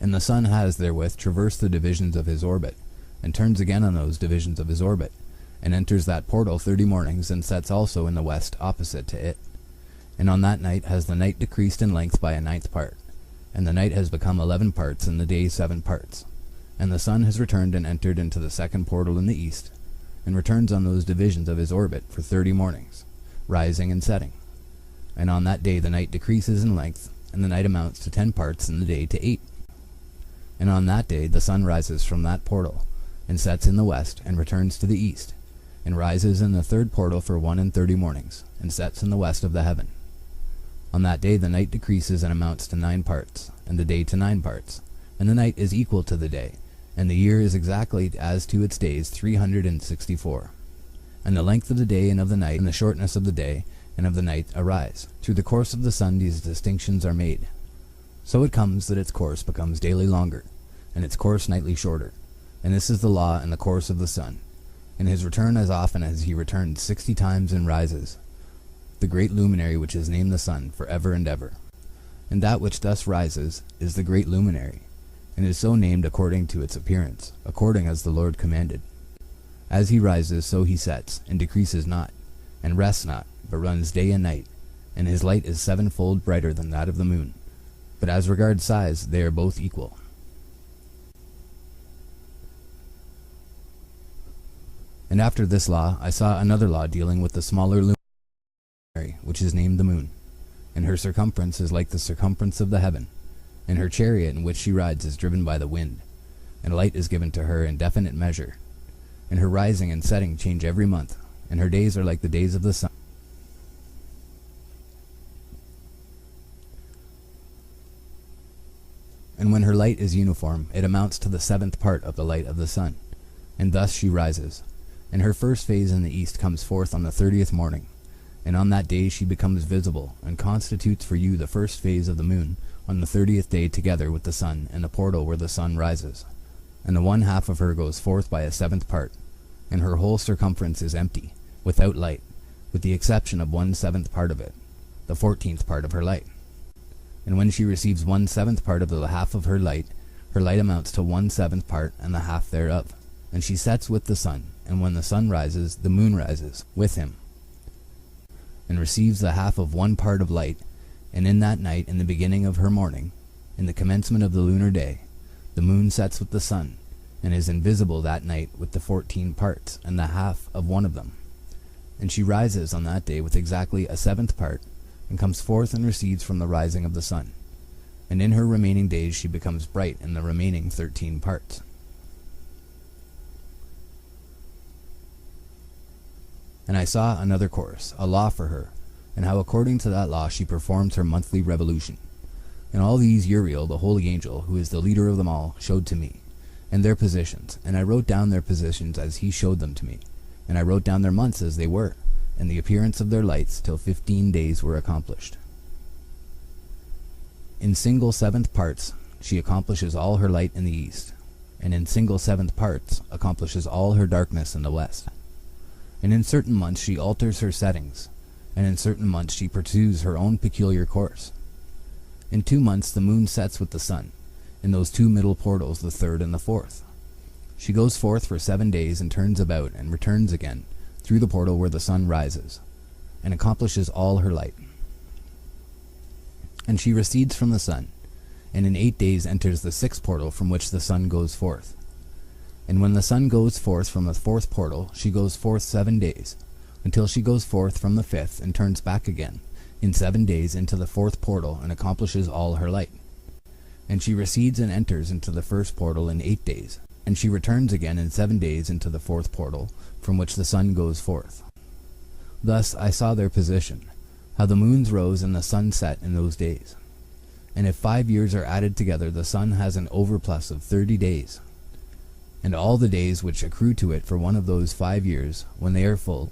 And the sun has therewith traversed the divisions of his orbit, and turns again on those divisions of his orbit, and enters that portal 30 mornings, and sets also in the west opposite to it. And on that night has the night decreased in length by a 9th part, and the night has become 11 parts, and the day 7 parts. And the sun has returned and entered into the second portal in the east, and returns on those divisions of his orbit for 30 mornings, rising and setting. And on that day the night decreases in length, and the night amounts to 10 parts, and the day to 8. And on that day the sun rises from that portal, and sets in the west, and returns to the east, and rises in the third portal for 31 mornings, and sets in the west of the heaven. On that day the night decreases and amounts to 9 parts, and the day to 9 parts, and the night is equal to the day, and the year is exactly as to its days 364. And the length of the day and of the night, and the shortness of the day and of the night arise. Through the course of the sun these distinctions are made. So it comes that its course becomes daily longer, and its course nightly shorter. And this is the law and the course of the sun. In his return as often as he returns 60 times and rises, the great luminary which is named the sun for ever and ever. And that which thus rises is the great luminary, and is so named according to its appearance, according as the Lord commanded. As he rises, so he sets, and decreases not, and rests not, but runs day and night, and his light is 7-fold brighter than that of the moon. But as regards size, they are both equal. And after this law, I saw another law dealing with the smaller luminary, which is named the moon. And her circumference is like the circumference of the heaven, and her chariot in which she rides is driven by the wind, and light is given to her in definite measure. And her rising and setting change every month, and her days are like the days of the sun. And when her light is uniform, it amounts to the 7th part of the light of the sun, and thus she rises. And her first phase in the east comes forth on the 30th morning, and on that day she becomes visible, and constitutes for you the first phase of the moon on the 30th day together with the sun and the portal where the sun rises. And the 1/2 of her goes forth by a 7th part, and her whole circumference is empty, without light, with the exception of 1/7 part of it, the 14th part of her light. And when she receives 1/7 part of the half of her light amounts to 1/7 part and the half thereof. And she sets with the sun, and when the sun rises, the moon rises with him, and receives the half of 1 part of light. And in that night, in the beginning of her morning, in the commencement of the lunar day, the moon sets with the sun, and is invisible that night with the 14 parts, and the half of 1 of them. And she rises on that day with exactly a 7th part, and comes forth and recedes from the rising of the sun. And in her remaining days she becomes bright in the remaining 13 parts. And I saw another course, a law for her, and how according to that law she performs her monthly revolution. And all these Uriel, the holy angel, who is the leader of them all, showed to me, and their positions, and I wrote down their positions as he showed them to me, and I wrote down their months as they were, and the appearance of their lights, till 15 days were accomplished. In single 7th parts she accomplishes all her light in the east, and in single 7th parts accomplishes all her darkness in the west. And in certain months she alters her settings, and in certain months she pursues her own peculiar course. In 2 months the moon sets with the sun, in those 2 middle portals, the 3rd and the 4th. She goes forth for 7 days, and turns about, and returns again, through the portal where the sun rises, and accomplishes all her light. And she recedes from the sun, and in 8 days enters the 6th portal from which the sun goes forth. And when the sun goes forth from the 4th portal, she goes forth 7 days, until she goes forth from the 5th, and turns back again, in 7 days into the 4th portal, and accomplishes all her light. And she recedes and enters into the 1st portal in 8 days, and she returns again in 7 days into the 4th portal, from which the sun goes forth. Thus I saw their position, how the moons rose and the sun set in those days. And if 5 years are added together, the sun has an overplus of 30 days. And all the days which accrue to it for one of those 5 years, when they are full,